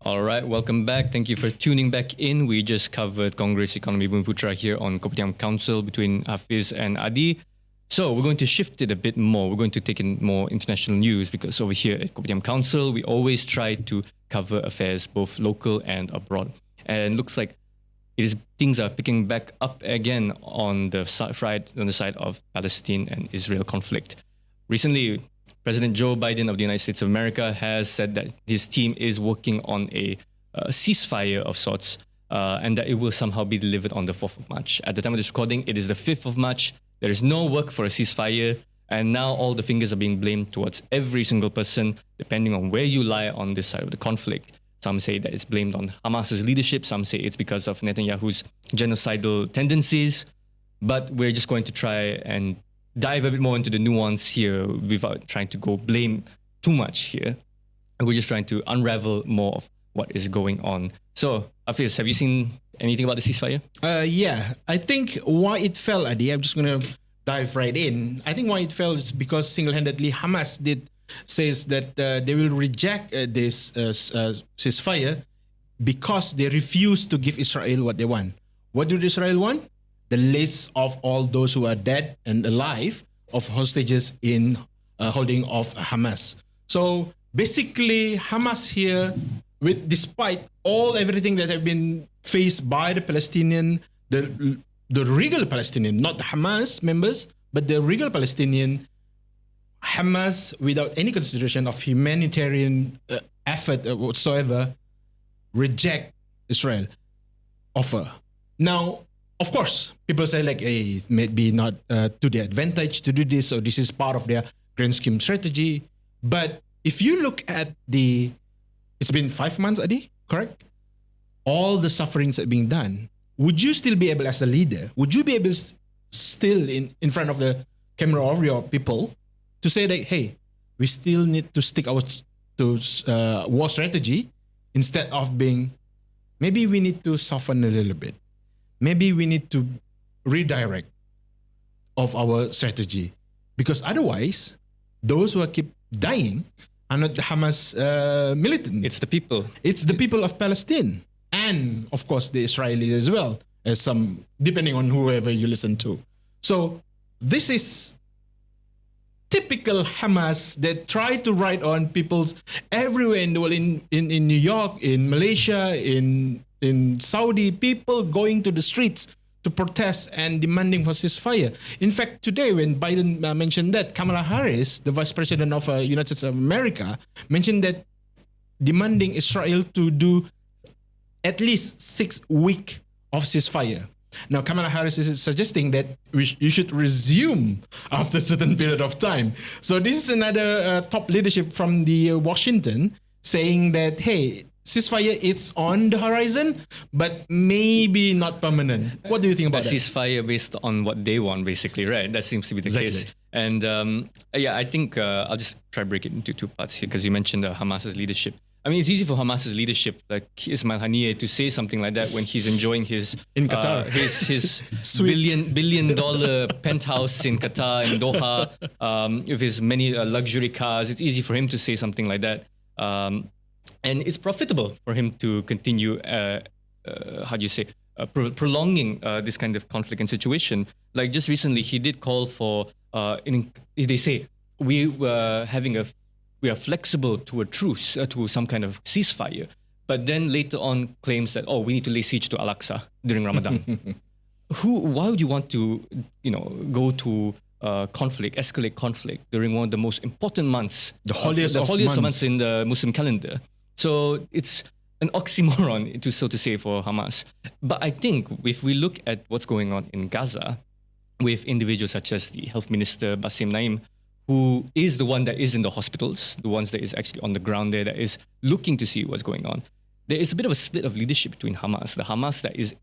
All right, welcome back. Thank you for tuning back in. We just covered Congress Economy Bumi here on Kopitiam Council between Haffisz and Adi. So we're going to shift it a bit more. We're going to take in more international news because over here at Kopitiam Council, we always try to cover affairs both local and abroad. And looks like things are picking back up again on the side of Palestine and Israel conflict. Recently, President Joe Biden of the United States of America has said that his team is working on a ceasefire of sorts and that it will somehow be delivered on the 4th of March. At the time of this recording, it is the 5th of March. There is no work for a ceasefire, and now all the fingers are being blamed towards every single person, depending on where you lie on this side of the conflict. Some say that it's blamed on Hamas's leadership. Some say it's because of Netanyahu's genocidal tendencies. But we're just going to try and dive a bit more into the nuance here without trying to go blame too much here. And we're just trying to unravel more of what is going on. So, Haffisz, have you seen anything about the ceasefire? Yeah, I think why it fell, Adi, I'm just going to dive right in. I think why it fell is because single-handedly Hamas says that they will reject this ceasefire because they refuse to give Israel what they want. What do Israel want? The list of all those who are dead and alive of hostages in holding of Hamas. So basically, Hamas here, despite everything that have been faced by the Palestinian, the regal Palestinian, not the Hamas members, but the regal Palestinian, Hamas, without any consideration of humanitarian effort whatsoever, reject Israel offer. Now, of course, people say like, hey, it may be not to their advantage to do this, or this is part of their grand scheme strategy. But if you look at it's been 5 months, Adi, correct? All the sufferings that are being done. Would you still be able, as a leader, would you be able still in front of the camera of your people to say that, hey, we still need to stick to war strategy instead of maybe we need to soften a little bit. Maybe we need to redirect of our strategy, because otherwise, those who keep dying are not the Hamas militant. It's the people. It's the people of Palestine, and of course the Israelis as well, as some, depending on whoever you listen to. So this is typical Hamas that try to ride on people's everywhere in the world, in New York, in Malaysia, in Saudi, people going to the streets to protest and demanding for ceasefire. In fact, today when Biden mentioned that, Kamala Harris, the Vice President of United States of America, mentioned that demanding Israel to do at least 6 weeks of ceasefire. Now, Kamala Harris is suggesting that you should resume after a certain period of time. So this is another top leadership from the Washington saying that, hey, ceasefire, it's on the horizon, but maybe not permanent. What do you think about that? Ceasefire based on what they want, basically, right? That seems to be the case. And I think I'll just try to break it into 2 parts here, because you mentioned Hamas's leadership. I mean, it's easy for Hamas's leadership, like Ismail Haniyeh, to say something like that when he's enjoying his in Qatar, his billion dollar penthouse in Qatar, in Doha, with his many luxury cars. It's easy for him to say something like that. And it's profitable for him to continue, prolonging this kind of conflict and situation. Like just recently, he did call for, they say, we are flexible to a truce, to some kind of ceasefire. But then later on claims that, we need to lay siege to Al-Aqsa during Ramadan. Why would you want to, go to escalate conflict during one of the most important months, the holiest of months in the Muslim calendar? So it's an oxymoron, so to say, for Hamas. But I think if we look at what's going on in Gaza, with individuals such as the Health Minister Bassem Naim, who is the one that is in the hospitals, the ones that is actually on the ground there, that is looking to see what's going on, there is a bit of a split of leadership between Hamas, the Hamas that is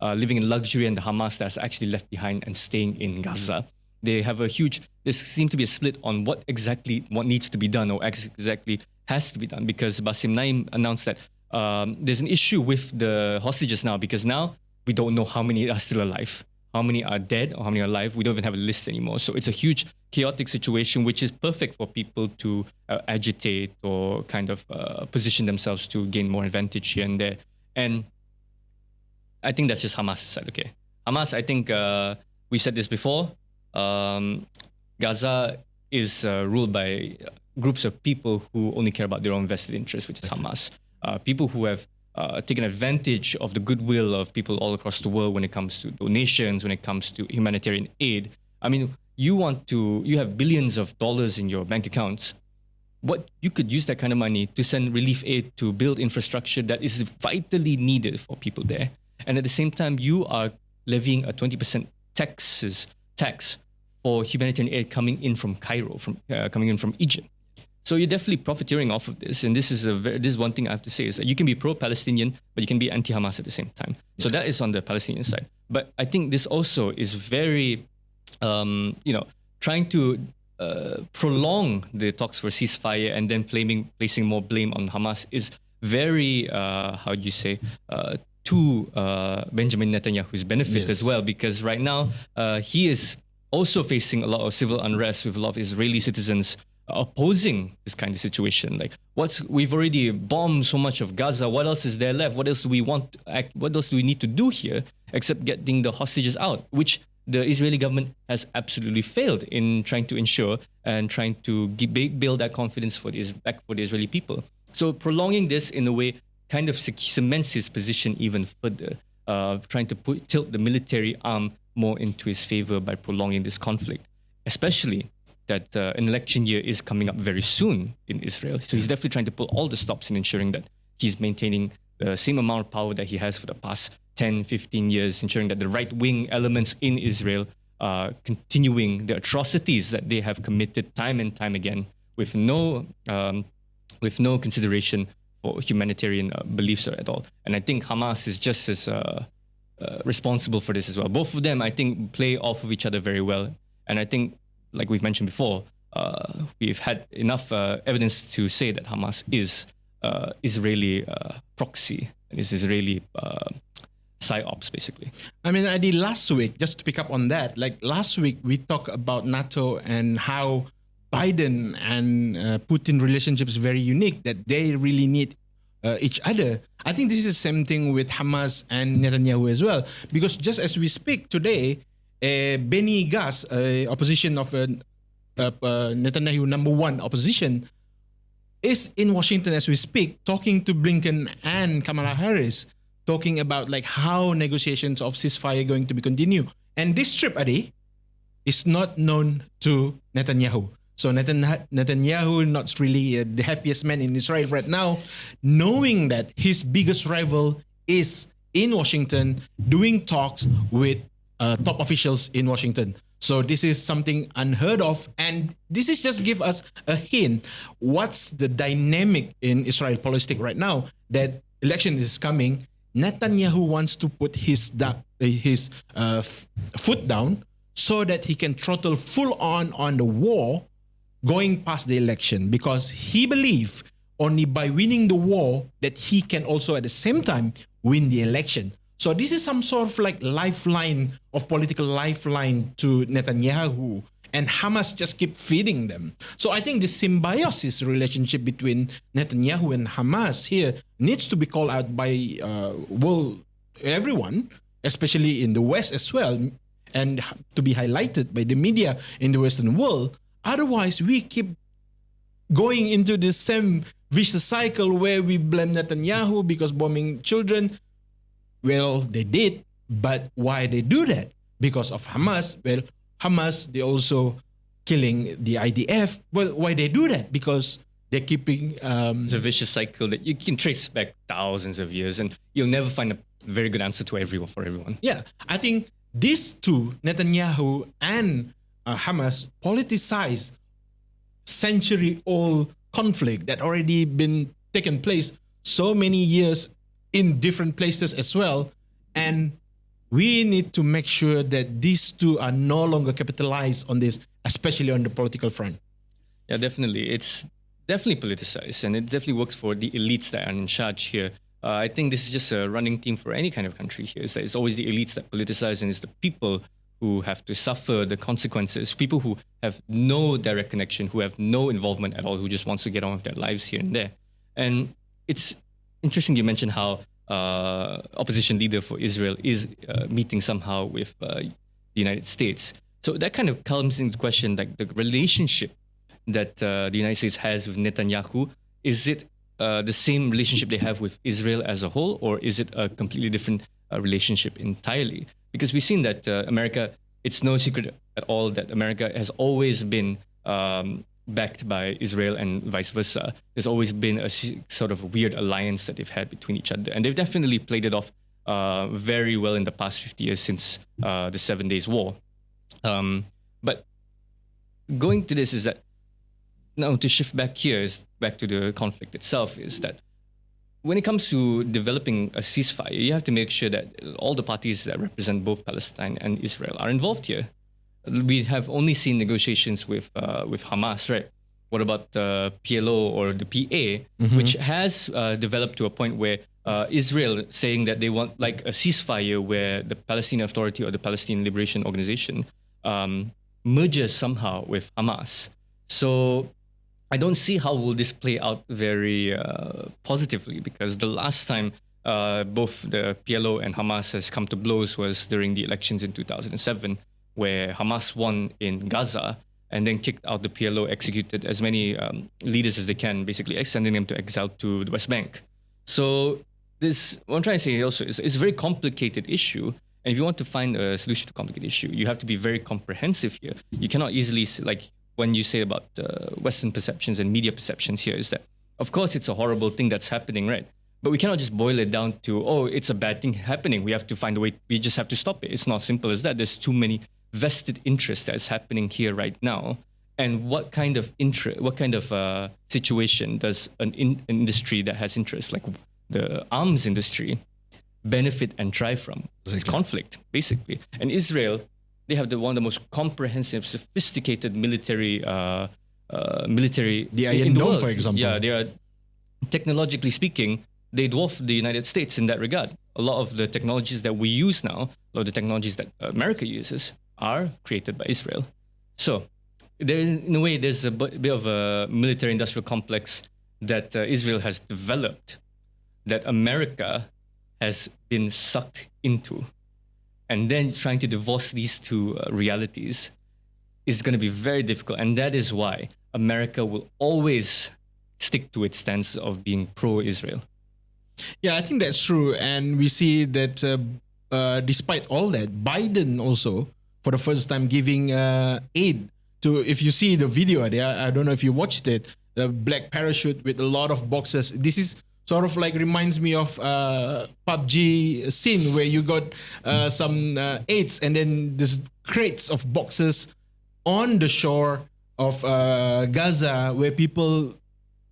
living in luxury, and the Hamas that's actually left behind and staying in Gaza. There seems to be a split on what needs to be done, or exactly has to be done, because Bassem Naim announced that there's an issue with the hostages now, because now we don't know how many are still alive. how many are dead or how many are alive. We don't even have a list anymore. So it's a huge chaotic situation, which is perfect for people to agitate or kind of position themselves to gain more advantage here and there. And I think that's just Hamas' side, okay? Hamas, I think we said this before, Gaza is ruled by groups of people who only care about their own vested interests, which is Hamas. People who have taken advantage of the goodwill of people all across the world when it comes to donations, when it comes to humanitarian aid. I mean, you have billions of dollars in your bank accounts. What you could use that kind of money to send relief aid to build infrastructure that is vitally needed for people there. And at the same time, you are levying a 20% tax for humanitarian aid coming in from Cairo, coming in from Egypt. So you're definitely profiteering off of this. And this is one thing I have to say, is that you can be pro-Palestinian, but you can be anti-Hamas at the same time. So that is on the Palestinian side. But I think this also is very, trying to prolong the talks for ceasefire and then placing more blame on Hamas is very, to Benjamin Netanyahu's benefit as well, because right now he is also facing a lot of civil unrest with a lot of Israeli citizens opposing this kind of situation. Like, we've already bombed so much of Gaza. What else is there left? What else do we want? What else do we need to do here except getting the hostages out, which the Israeli government has absolutely failed in trying to ensure and trying to build that confidence back for the Israeli people. So prolonging this in a way kind of cements his position even further, trying to tilt the military arm more into his favor by prolonging this conflict, especially that an election year is coming up very soon in Israel. So he's definitely trying to pull all the stops in ensuring that he's maintaining the same amount of power that he has for the past 10, 15 years, ensuring that the right-wing elements in Israel are continuing the atrocities that they have committed time and time again with no consideration for humanitarian beliefs at all. And I think Hamas is just as responsible for this as well. Both of them, I think, play off of each other very well. And I think, like we've mentioned before, we've had enough evidence to say that Hamas is Israeli proxy and is Israeli psyops, basically. I mean, Adi, last week, just to pick up on that, like last week we talked about NATO and how Biden and Putin relationship is very unique, that they really need each other. I think this is the same thing with Hamas and Netanyahu as well, because just as we speak today, Benny Gantz, opposition of Netanyahu #1 opposition, is in Washington as we speak, talking to Blinken and Kamala Harris, talking about like how negotiations of ceasefire are going to be continued. And this trip, Adi, is not known to Netanyahu. So Netanyahu, not really the happiest man in Israel right now, knowing that his biggest rival is in Washington doing talks with top officials in Washington. So this is something unheard of. And this is just give us a hint. What's the dynamic in Israel politics right now? That election is coming. Netanyahu wants to put his foot down so that he can throttle full on the war going past the election, because he believes only by winning the war that he can also at the same time win the election. So this is some sort of like lifeline, of political lifeline to Netanyahu, and Hamas just keep feeding them. So I think the symbiosis relationship between Netanyahu and Hamas here needs to be called out by everyone, especially in the West as well, and to be highlighted by the media in the Western world. Otherwise, we keep going into the same vicious cycle where we blame Netanyahu because bombing children. Well, they did, but why they do that? Because of Hamas. Well, Hamas, they also killing the IDF. Well, why they do that? Because they're keeping... It's a vicious cycle that you can trace back thousands of years, and you'll never find a very good answer to for everyone. Yeah, I think these two, Netanyahu and Hamas, politicized century-old conflict that already been taken place so many years in different places as well. And we need to make sure that these two are no longer capitalized on this, especially on the political front. Yeah, definitely. It's definitely politicized, and it definitely works for the elites that are in charge here. I think this is just a running theme for any kind of country here. Is that it's always the elites that politicize, and it's the people who have to suffer the consequences. People who have no direct connection, who have no involvement at all, who just wants to get on with their lives here and there. And it's interesting you mentioned how opposition leader for Israel is meeting somehow with the United States. So that kind of comes into question, like the relationship that the United States has with Netanyahu. Is it the same relationship they have with Israel as a whole, or is it a completely different relationship entirely? Because we've seen that America, it's no secret at all that America has always been backed by Israel and vice versa. There's always been a sort of weird alliance that they've had between each other. And they've definitely played it off very well in the past 50 years since the 7 Days War. But going to this is that, now to shift back here, is back to the conflict itself, is that when it comes to developing a ceasefire, you have to make sure that all the parties that represent both Palestine and Israel are involved here. We have only seen negotiations with Hamas, right? What about the PLO or the PA, which has developed to a point where Israel saying that they want like a ceasefire where the Palestinian Authority or the Palestinian Liberation Organization merges somehow with Hamas. So I don't see how will this play out very positively, because the last time both the PLO and Hamas has come to blows was during the elections in 2007, where Hamas won in Gaza and then kicked out the PLO, executed as many leaders as they can, basically sending them to exile to the West Bank. So this, what I'm trying to say also is it's a very complicated issue. And if you want to find a solution to a complicated issue, you have to be very comprehensive here. You cannot easily, like when you say about Western perceptions and media perceptions here, is that, of course, it's a horrible thing that's happening, right? But we cannot just boil it down to, oh, it's a bad thing happening. We have to find a way, we just have to stop it. It's not simple as that. There's too many vested interests that's happening here right now. And what kind of situation does an industry that has interest, like the arms industry, benefit and thrive from? It's conflict, basically. And Israel, they have one of the most comprehensive, sophisticated military the in Iron the Dome, world. for example. Yeah, they are, technologically speaking, they dwarf the United States in that regard. A lot of the technologies that we use now, a lot of the technologies that America uses, are created by Israel. So, in a way, there's a bit of a military-industrial complex that Israel has developed that America has been sucked into. And then trying to divorce these two realities is going to be very difficult. And that is why America will always stick to its stance of being pro-Israel. Yeah, I think that's true. And we see that despite all that, Biden also, for the first time, giving aid to, if you see the video there, I don't know if you watched it, the black parachute with a lot of boxes. This is sort of like reminds me of PUBG scene where you got some aids and then there's crates of boxes on the shore of Gaza where people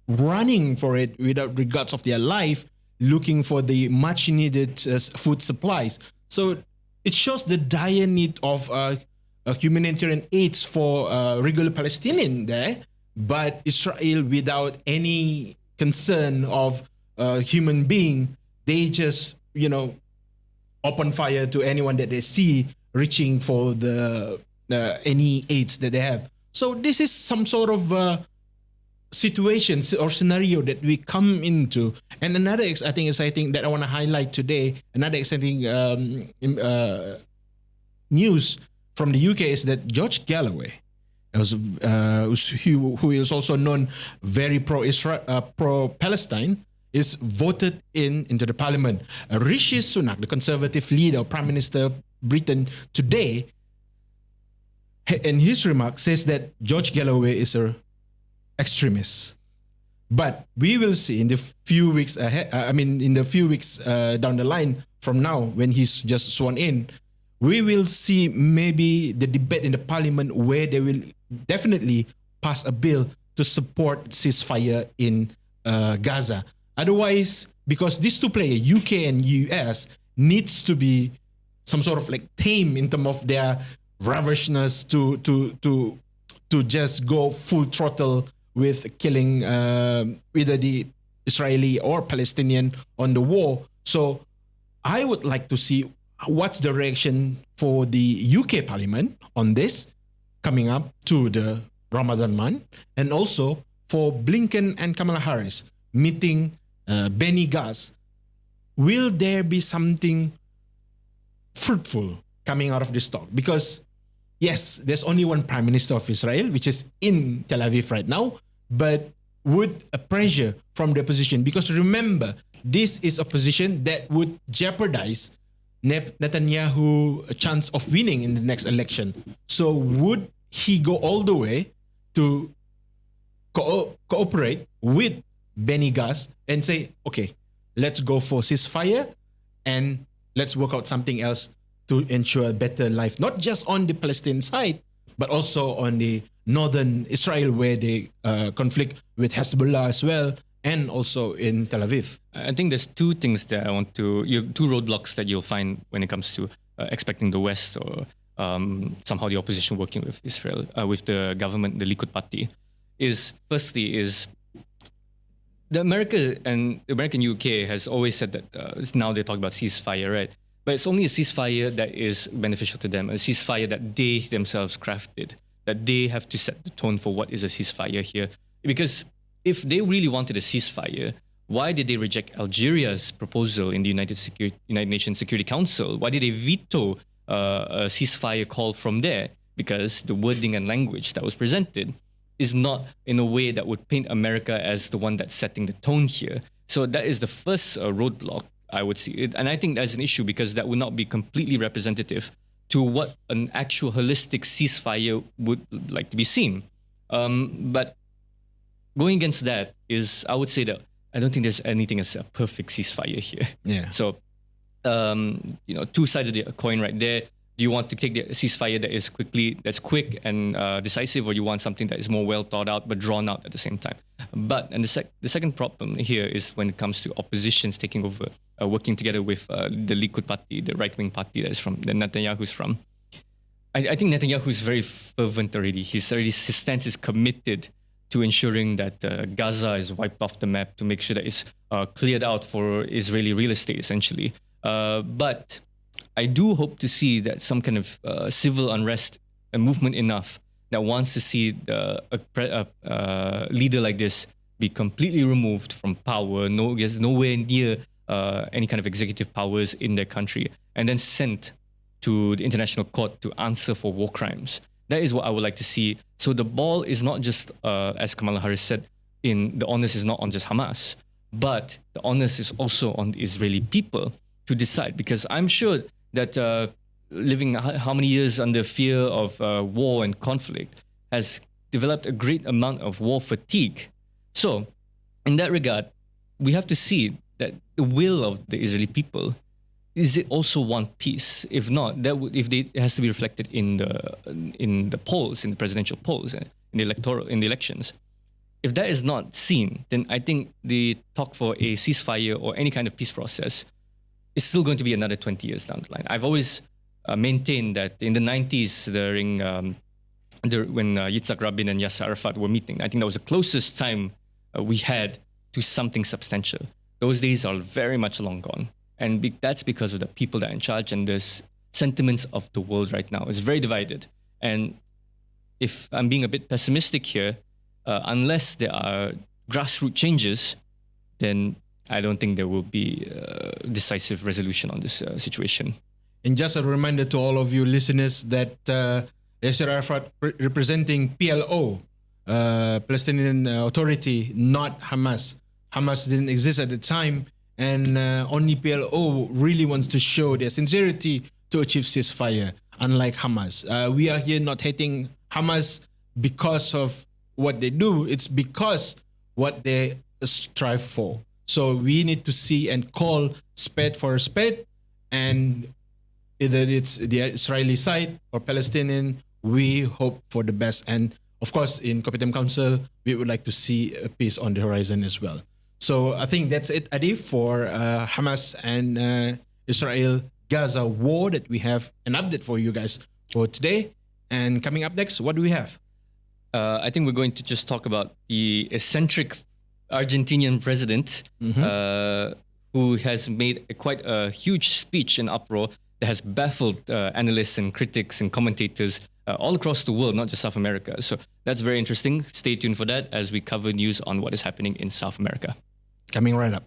running for it without regards of their life, looking for the much needed food supplies. So it shows the dire need of humanitarian aids for regular Palestinian there, but Israel, without any concern of human being, they just, open fire to anyone that they see reaching for the any aids that they have. So this is some sort of situation or scenario that we come into. And another exciting that I want to highlight today, another exciting news from the UK is that George Galloway, who is also known very pro-Palestine, is voted into the parliament. Rishi Sunak, the Conservative leader, Prime Minister of Britain today, in his remarks says that George Galloway is an extremist. But we will see in the few weeks ahead, in the few weeks down the line from now, when he's just sworn in, we will see maybe the debate in the parliament where they will definitely pass a bill to support ceasefire in Gaza. Otherwise, because these two players, UK and US, needs to be some sort of like tame in terms of their ravishness to just go full throttle with killing either the Israeli or Palestinian on the war. So I would like to see what's the reaction for the UK Parliament on this coming up to the Ramadan month, and also for Blinken and Kamala Harris meeting Benny Gantz. Will there be something fruitful coming out of this talk? Because yes, there's only one Prime Minister of Israel, which is in Tel Aviv right now, but would a pressure from the opposition, because remember, this is a position that would jeopardize Netanyahu's chance of winning in the next election. So would he go all the way to cooperate with Benny Gantz and say, okay, let's go for ceasefire and let's work out something else to ensure a better life, not just on the Palestinian side, but also on the northern Israel, where they conflict with Hezbollah as well, and also in Tel Aviv. I think there's two things that two roadblocks that you'll find when it comes to expecting the West or somehow the opposition working with Israel, with the government, the Likud Party. Firstly, the American UK has always said that now they talk about ceasefire, right? But it's only a ceasefire that is beneficial to them, a ceasefire that they themselves crafted, that they have to set the tone for what is a ceasefire here. Because if they really wanted a ceasefire, why did they reject Algeria's proposal in the United Nations Security Council? Why did they veto a ceasefire call from there? Because the wording and language that was presented is not in a way that would paint America as the one that's setting the tone here. So that is the first roadblock, I would see. And I think that's an issue, because that would not be completely representative to what an actual holistic ceasefire would like to be seen. But going against that is, I would say that I don't think there's anything as a perfect ceasefire here. Yeah. So, two sides of the coin right there. Do you want to take the ceasefire that's quick and decisive, or you want something that is more well thought out but drawn out at the same time? But the second problem here is when it comes to oppositions taking over, working together with the Likud Party, the right-wing party that Netanyahu's from. I think Netanyahu is very fervent already. His stance is committed to ensuring that Gaza is wiped off the map, to make sure that it's cleared out for Israeli real estate, essentially. But I do hope to see that some kind of civil unrest, a movement enough that wants to see a leader like this be completely removed from power, nowhere near any kind of executive powers in their country, and then sent to the international court to answer for war crimes. That is what I would like to see. So the ball is not just, as Kamala Harris said, the onus is not on just Hamas, but the onus is also on the Israeli people to decide. Because I'm sure that living how many years under fear of war and conflict has developed a great amount of war fatigue. So in that regard, we have to see that the will of the Israeli people, is it also want peace? If not, it has to be reflected in the polls, in the presidential polls, in the elections. If that is not seen, then I think the talk for a ceasefire or any kind of peace process is still going to be another 20 years down the line. I've always maintained that in the 90s, during when Yitzhak Rabin and Yasser Arafat were meeting, I think that was the closest time we had to something substantial. Those days are very much long gone. And that's because of the people that are in charge, and the sentiments of the world right now is very divided. And if I'm being a bit pessimistic here, unless there are grassroots changes, then I don't think there will be a decisive resolution on this situation. And just a reminder to all of you listeners that Yasser Arafat representing PLO, Palestinian Authority, not Hamas. Hamas didn't exist at the time, and only PLO really wants to show their sincerity to achieve ceasefire, unlike Hamas. We are here not hating Hamas because of what they do, it's because what they strive for. So we need to see and call spade for a spade, and either it's the Israeli side or Palestinian, we hope for the best. And of course, in Kopitiam Council, we would like to see a peace on the horizon as well. So I think that's it, Adi, for Hamas and Israel Gaza war that we have an update for you guys for today. And coming up next, what do we have? I think we're going to just talk about the eccentric Argentinian president who has made quite a huge speech and uproar that has baffled analysts and critics and commentators all across the world, not just South America. So that's very interesting. Stay tuned for that as we cover news on what is happening in South America. Coming right up.